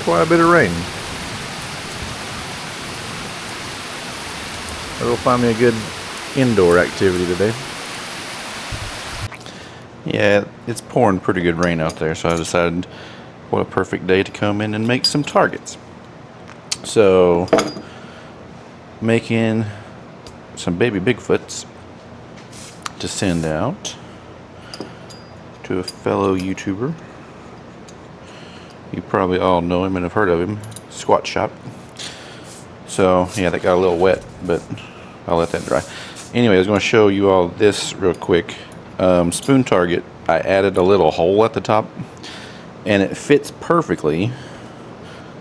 quite a bit of rain. I'll find me a good indoor activity today. Yeah, it's pouring pretty good rain out there, so I decided what a perfect day to come in and make some targets. So, making some baby Bigfoots to send out to a fellow YouTuber. You probably all know him and have heard of him, Squatch. So yeah, that got a little wet, but I'll let that dry. Anyway, I was going to show you all this real quick. Spoon target, I added a little hole at the top, and it fits perfectly.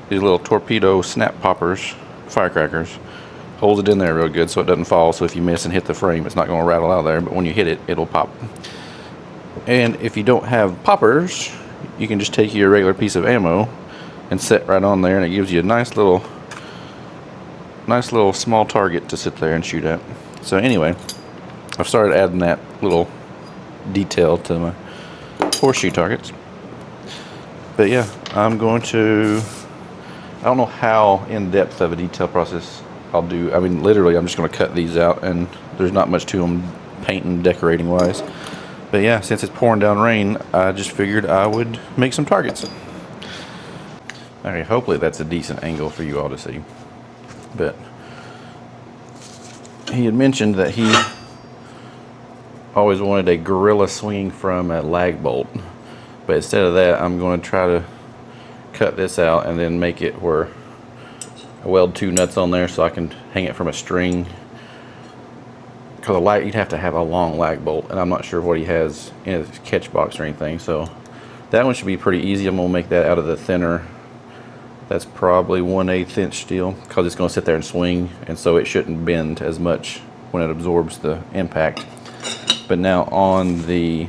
These little torpedo snap poppers, firecrackers, holds it in there real good so it doesn't fall. So if you miss and hit the frame, it's not going to rattle out there, but when you hit it, it'll pop. And if you don't have poppers, you can just take your regular piece of ammo and set right on there, and it gives you a nice little small target to sit there and shoot at. So anyway, I've started adding that little detail to my horseshoe targets. But yeah, I'm going to, I don't know how in-depth of a detail process I'll do. I mean, literally, I'm just going to cut these out, and there's not much to them painting, decorating wise. But yeah, since it's pouring down rain, I just figured I would make some targets. Okay, hopefully that's a decent angle for you all to see. But he had mentioned that he always wanted a gorilla swing from a lag bolt. But instead of that, I'm going to try to cut this out and then make it where I weld two nuts on there so I can hang it from a string. Because you'd have to have a long lag bolt, and I'm not sure what he has in his catch box or anything. So that one should be pretty easy. I'm going to make that out of the thinner. That's probably 1/8 inch steel, because it's going to sit there and swing, and so it shouldn't bend as much when it absorbs the impact. But now on the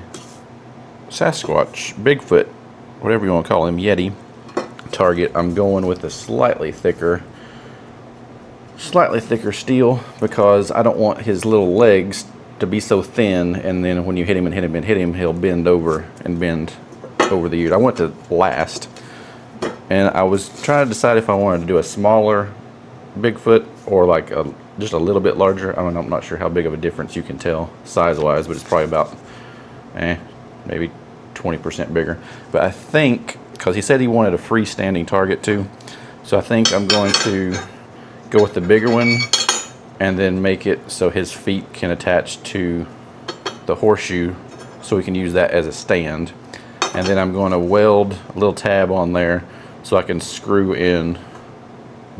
Sasquatch, Bigfoot, whatever you want to call him, Yeti target, I'm going with a slightly thicker steel, because I don't want his little legs to be so thin, and then when you hit him and hit him and hit him, he'll bend over the ute. I want to last, and I was trying to decide if I wanted to do a smaller Bigfoot or like just a little bit larger. I mean, I'm not sure how big of a difference you can tell size wise, but it's probably about maybe 20% bigger. But I think, because he said he wanted a freestanding target too, so I think I'm going to go with the bigger one and then make it so his feet can attach to the horseshoe so we can use that as a stand. And then I'm going to weld a little tab on there so I can screw in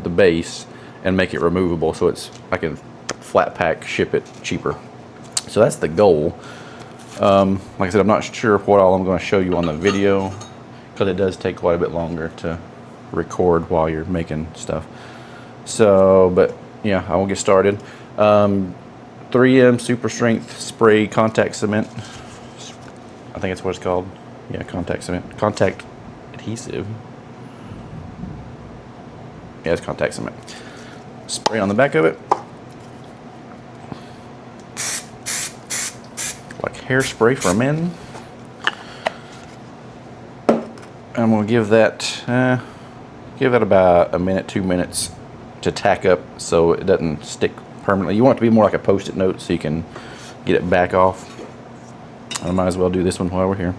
the base and make it removable, so I can flat pack ship it cheaper. So that's the goal. Like I said, I'm not sure what all I'm going to show you on the video, because it does take quite a bit longer to record while you're making stuff. So, but yeah, I will get started. 3M Super Strength Spray Contact Cement. I think that's what it's called. Yeah, contact cement. Contact adhesive. Yeah, it's contact cement. Spray on the back of it. Like hairspray for men. I'm going to give that about a minute, 2 minutes to tack up so it doesn't stick permanently. You want it to be more like a post-it note so you can get it back off. I might as well do this one while we're here.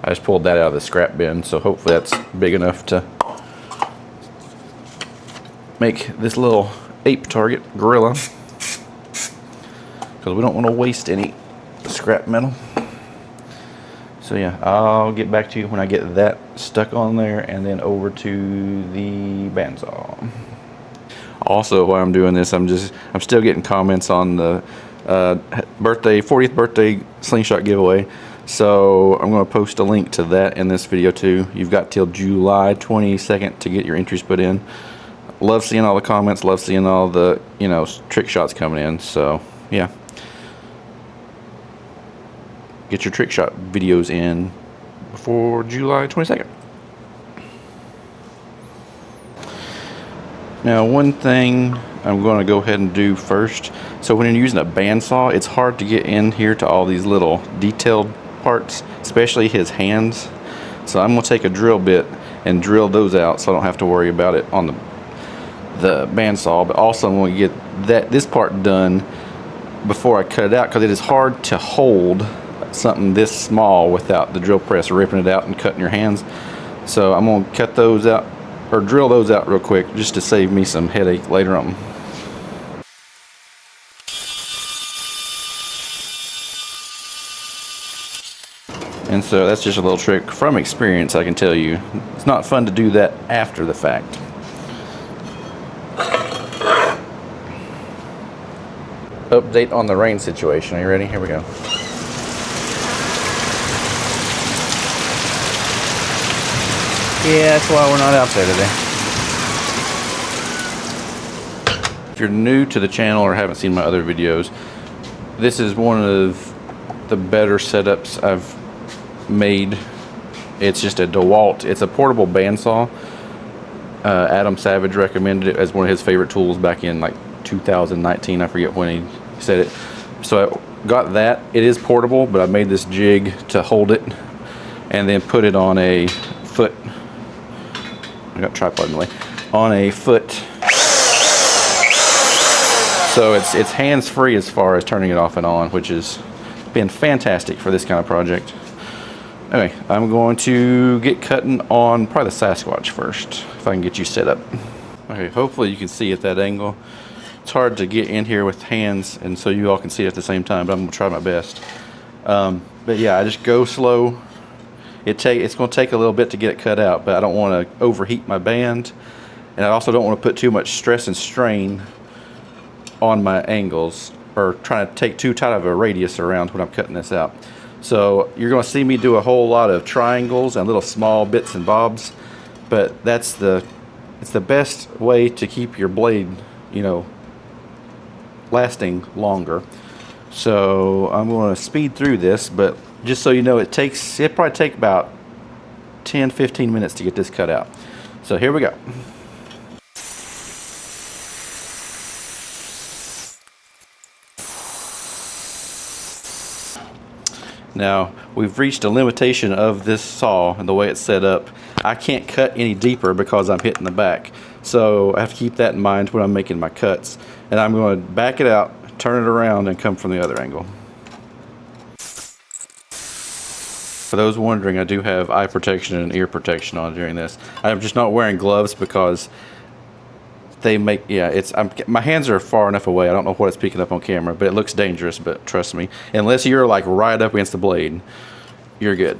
I just pulled that out of the scrap bin, so hopefully that's big enough to make this little ape target, gorilla, because we don't want to waste any scrap metal. So yeah, I'll get back to you when I get that stuck on there, and then over to the bandsaw. Also, while I'm doing this, I'm still getting comments on the 40th birthday slingshot giveaway. So I'm going to post a link to that in this video too. You've got till July 22nd to get your entries put in. Love seeing all the comments, love seeing all the, trick shots coming in. So yeah, get your trick shot videos in before July 22nd. Now, one thing I'm going to go ahead and do first. So when you're using a bandsaw, it's hard to get in here to all these little detailed parts, especially his hands. So I'm gonna take a drill bit and drill those out so I don't have to worry about it on the bandsaw. But also I'm gonna get this part done before I cut it out, because it is hard to hold something this small without the drill press ripping it out and cutting your hands. So I'm gonna cut those out, or drill those out real quick, just to save me some headache later on. And so that's just a little trick from experience, I can tell you. It's not fun to do that after the fact. Update on the rain situation. Are you ready? Here we go. Yeah, that's why we're not out there today. If you're new to the channel or haven't seen my other videos, this is one of the better setups I've made. It's just a DeWalt. It's a portable bandsaw. Adam Savage recommended it as one of his favorite tools back in like 2019. I forget when he said it. So I got that. It is portable, but I made this jig to hold it and then put it on a foot. I got a tripod in the way. On a foot. So it's hands-free as far as turning it off and on, which has been fantastic for this kind of project. Anyway, I'm going to get cutting on probably the Sasquatch first, if I can get you set up. Okay, hopefully you can see at that angle. It's hard to get in here with hands, and so you all can see it at the same time, but I'm gonna try my best. But yeah, I just go slow. It's gonna take a little bit to get it cut out, but I don't wanna overheat my band, and I also don't wanna put too much stress and strain on my angles, or trying to take too tight of a radius around when I'm cutting this out. So you're gonna see me do a whole lot of triangles and little small bits and bobs, but it's the best way to keep your blade, you know, lasting longer. So I'm going to speed through this, but just so you know, it probably take about 10-15 minutes to get this cut out. So here we go. Now we've reached a limitation of this saw and the way it's set up. I can't cut any deeper because I'm hitting the back. So I have to keep that in mind when I'm making my cuts. And I'm going to back it out, turn it around, and come from the other angle. For those wondering, I do have eye protection and ear protection on during this. I'm just not wearing gloves because they make, my hands are far enough away. I don't know what it's picking up on camera, but it looks dangerous. But trust me, unless you're like right up against the blade, you're good.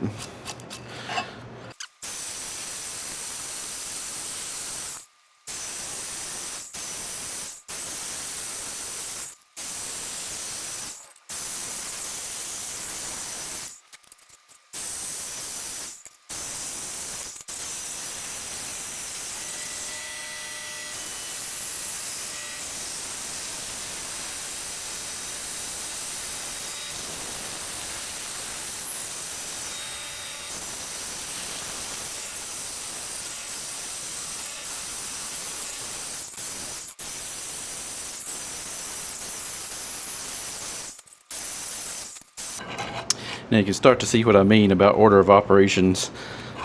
Now you can start to see what I mean about order of operations.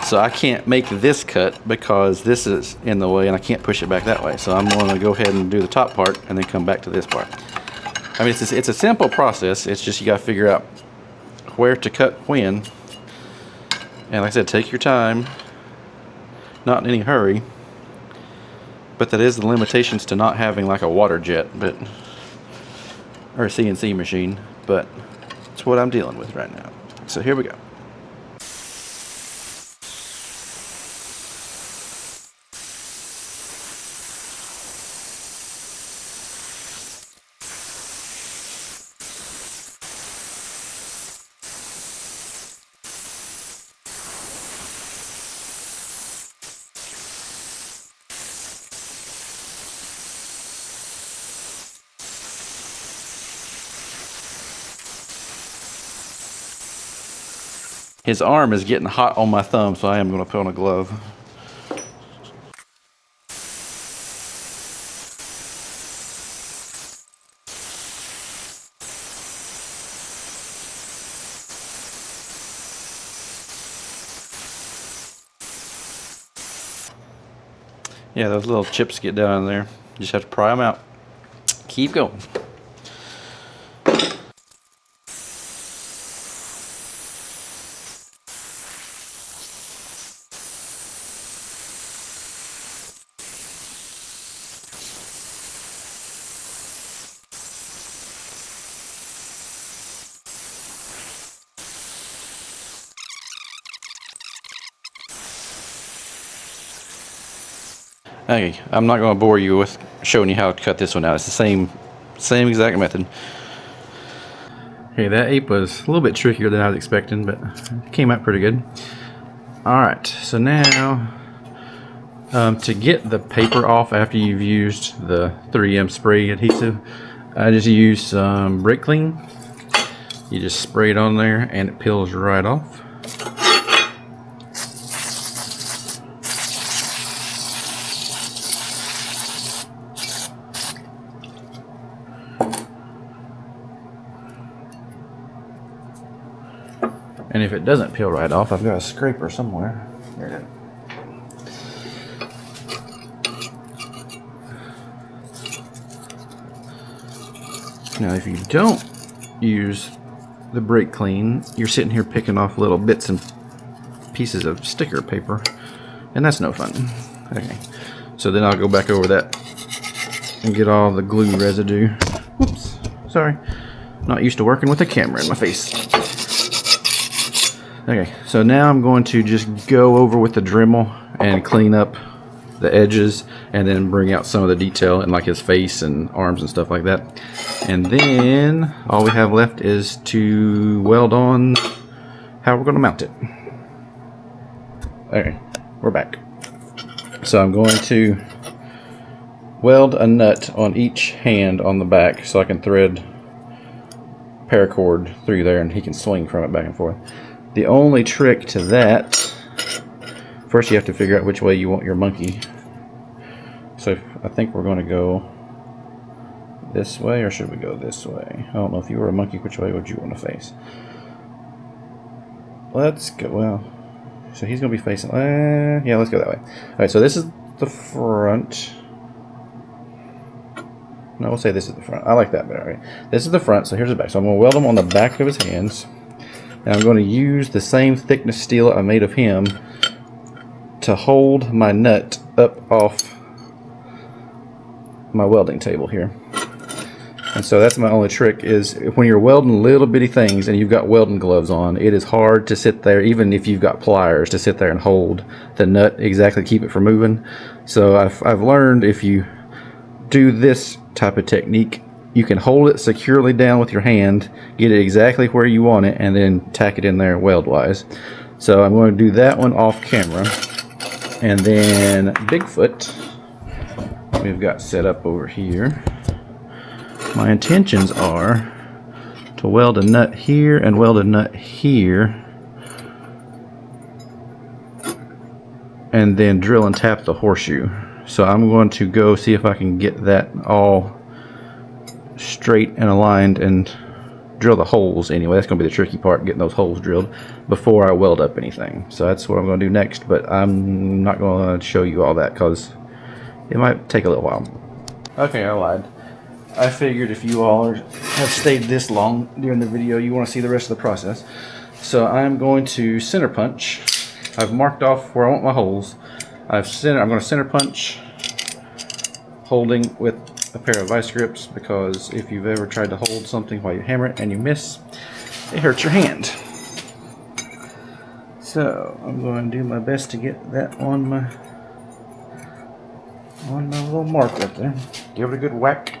So I can't make this cut because this is in the way and I can't push it back that way. So I'm going to go ahead and do the top part and then come back to this part. I mean, it's a simple process. It's just you got to figure out where to cut when. And like I said, take your time, not in any hurry. But that is the limitations to not having like a water jet, or a CNC machine. But it's what I'm dealing with right now. So here we go. His arm is getting hot on my thumb, so I am going to put on a glove. Yeah, those little chips get down in there. You just have to pry them out. Keep going. Okay, I'm not going to bore you with showing you how to cut this one out. It's the same exact method. Okay, that ape was a little bit trickier than I was expecting, but it came out pretty good. Alright, so now to get the paper off after you've used the 3M spray adhesive, I just use some brake clean. You just spray it on there and it peels right off. And if it doesn't peel right off, I've got a scraper somewhere. Here it is. Now if you don't use the brake clean, you're sitting here picking off little bits and pieces of sticker paper, and that's no fun. Okay, so then I'll go back over that and get all the glue residue. Whoops, sorry. Not used to working with a camera in my face. Okay, so now I'm going to just go over with the Dremel and clean up the edges and then bring out some of the detail in like his face and arms and stuff like that. And then all we have left is to weld on how we're going to mount it. Okay, we're back. So I'm going to weld a nut on each hand on the back so I can thread paracord through there and he can swing from it back and forth. The only trick to that, first you have to figure out which way you want your monkey. So I think we're going to go this way, or should we go this way? I don't know, if you were a monkey, which way would you want to face? Let's go, well, so he's going to be facing, yeah, let's go that way. Alright, so this is the front. No, we'll say this is the front. I like that better. Right? This is the front, so here's the back. So I'm going to weld them on the back of his hands. And I'm going to use the same thickness steel I made of him to hold my nut up off my welding table here. And so that's my only trick, is when you're welding little bitty things and you've got welding gloves on, it is hard to sit there, even if you've got pliers, to sit there and hold the nut exactly, keep it from moving. So I've learned if you do this type of technique, you can hold it securely down with your hand, get it exactly where you want it, and then tack it in there weld-wise. So I'm going to do that one off camera. And then Bigfoot, we've got set up over here. My intentions are to weld a nut here and weld a nut here, and then drill and tap the horseshoe. So I'm going to go see if I can get that all straight and aligned and drill the holes anyway. That's going to be the tricky part, getting those holes drilled before I weld up anything. So that's what I'm going to do next, but I'm not going to show you all that because it might take a little while. Okay, I lied. I figured if you all have stayed this long during the video, you want to see the rest of the process. So I'm going to center punch. I've marked off where I want my holes. I'm going to center punch, holding with a pair of vice grips, because if you've ever tried to hold something while you hammer it and you miss, it hurts your hand. So I'm going to do my best to get that on my little mark right there. Give it a good whack.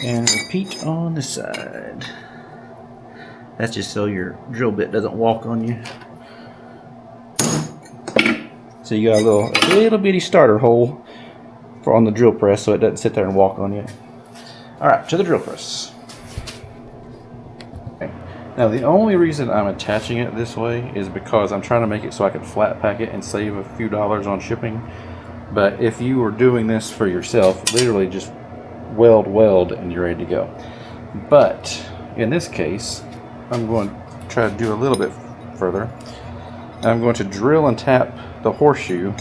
And repeat on the side. That's just so your drill bit doesn't walk on you. So you got a little bitty starter hole on the drill press so it doesn't sit there and walk on you. Alright, to the drill press. Okay. Now the only reason I'm attaching it this way is because I'm trying to make it so I can flat pack it and save a few dollars on shipping. But if you were doing this for yourself, literally just weld and you're ready to go. But in this case, I'm going to try to do a little bit further. I'm going to drill and tap the horseshoe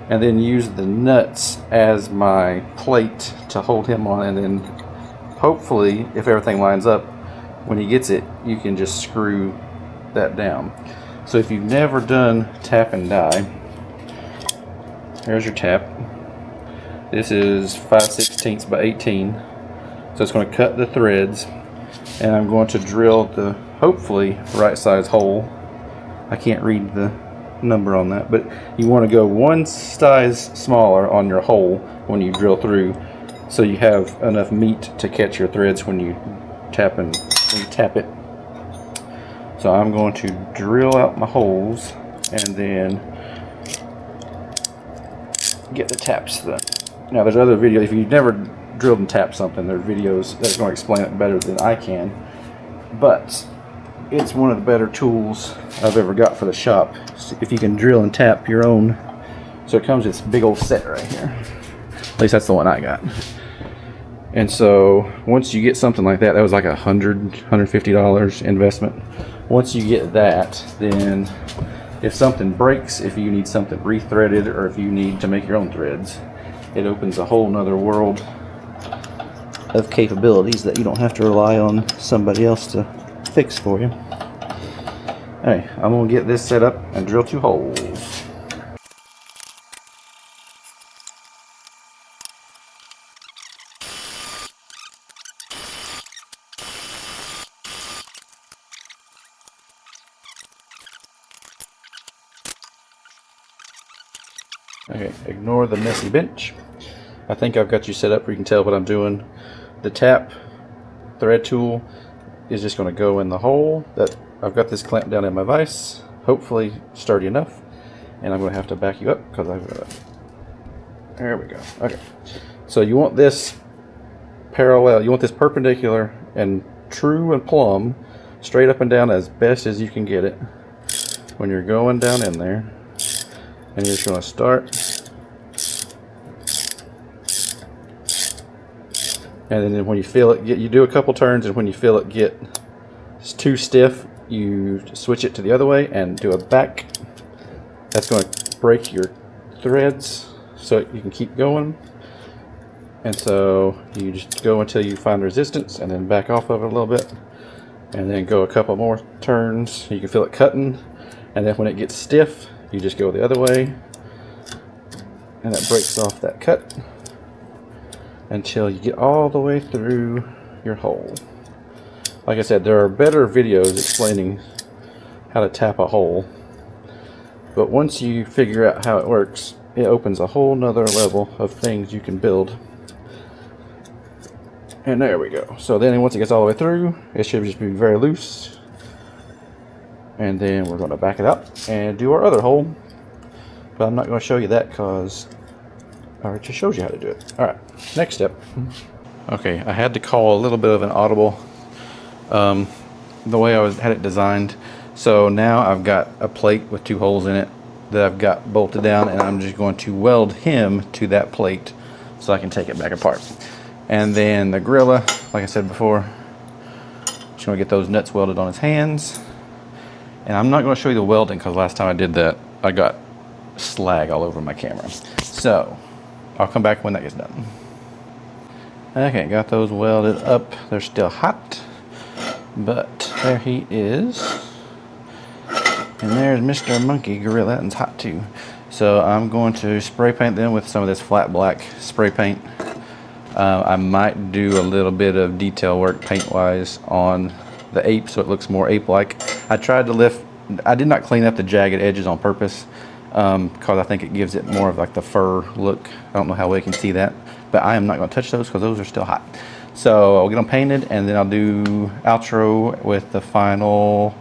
and then use the nuts as my plate to hold him on, and then hopefully, if everything lines up, when he gets it, you can just screw that down. So if you've never done tap and die, here's your tap. This is 5/16 by 18, so it's going to cut the threads, and I'm going to drill the hopefully right size hole. I can't read the number on that, but you want to go one size smaller on your hole when you drill through, so you have enough meat to catch your threads when you tap it. So I'm going to drill out my holes and then get the taps done. Now there's other videos. If you've never drilled and tapped something, there's videos that's going to explain it better than I can. But it's one of the better tools I've ever got for the shop. If you can drill and tap your own. So it comes with this big old set right here. At least that's the one I got. And so once you get something like that, that was like $150 investment. Once you get that, then if something breaks, if you need something rethreaded, or if you need to make your own threads, it opens a whole nother world of capabilities that you don't have to rely on somebody else to fix for you. Alright, I'm going to get this set up and drill 2 holes. Okay, ignore the messy bench. I think I've got you set up where you can tell what I'm doing. The tap thread tool is just going to go in the hole. That I've got this clamped down in my vise, hopefully sturdy enough, and I'm going to have to back you up because there we go. Okay, so you want this parallel, you want this perpendicular and true and plumb, straight up and down as best as you can get it when you're going down in there. And you're just going to start, and then when you feel it you do a couple turns, and when you feel it get too stiff, you switch it to the other way and do a back. That's going to break your threads so you can keep going. And so you just go until you find resistance and then back off of it a little bit, and then go a couple more turns. You can feel it cutting, and then when it gets stiff, you just go the other way, and that breaks off that cut until you get all the way through your hole. Like I said, there are better videos explaining how to tap a hole, but once you figure out how it works, it opens a whole nother level of things you can build. And there we go. So then once it gets all the way through, it should just be very loose. And then we're going to back it up and do our other hole. But I'm not going to show you that because I already just showed you how to do it. Alright, next step. Okay, I had to call a little bit of an audible the way I had it designed. So now I've got a plate with 2 holes in it that I've got bolted down, and I'm just going to weld him to that plate so I can take it back apart. And then the gorilla, like I said before, just going to get those nuts welded on his hands. And I'm not going to show you the welding because last time I did that, I got slag all over my camera. So I'll come back when that gets done. Okay, got those welded up. They're still hot, but there he is. And there's Mr. Monkey Gorilla, and it's hot too. So I'm going to spray paint them with some of this flat black spray paint. I might do a little bit of detail work paint-wise on the ape so it looks more ape-like. I tried to I did not clean up the jagged edges on purpose because I think it gives it more of like the fur look. I don't know how well you can see that, but I am not going to touch those because those are still hot. So I'll get them painted, and then I'll do outro with the final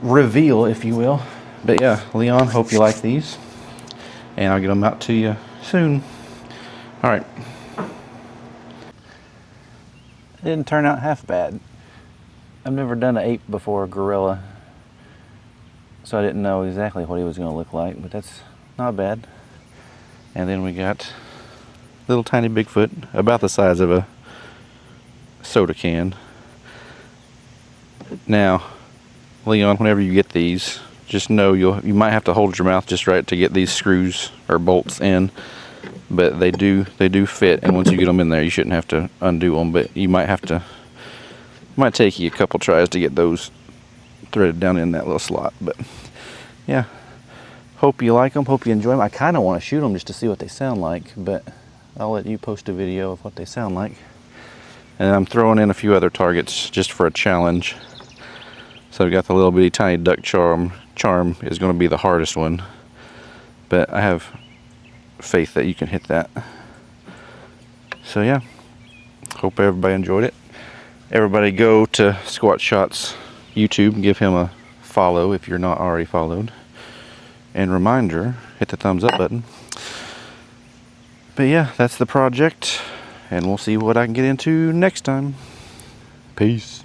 reveal, if you will. But yeah, Leon, hope you like these, and I'll get them out to you soon. All right. It didn't turn out half bad. I've never done an ape before, a gorilla, so I didn't know exactly what he was going to look like, but that's not bad. And then we got little tiny Bigfoot, about the size of a soda can. Now, Leon, whenever you get these, just know you might have to hold your mouth just right to get these screws or bolts in, but they do fit, and once you get them in there you shouldn't have to undo them, but you might have to, might take you a couple tries to get those threaded down in that little slot. But yeah, hope you like them, hope you enjoy them. I kind of want to shoot them just to see what they sound like, but I'll let you post a video of what they sound like. And I'm throwing in a few other targets just for a challenge. So I've got the little bitty tiny duck charm is going to be the hardest one, but I have faith that you can hit that. So yeah, hope everybody enjoyed it. Everybody go to Squatch's YouTube and give him a follow if you're not already followed. And reminder, hit the thumbs up button. But yeah, that's the project, and we'll see what I can get into next time. Peace.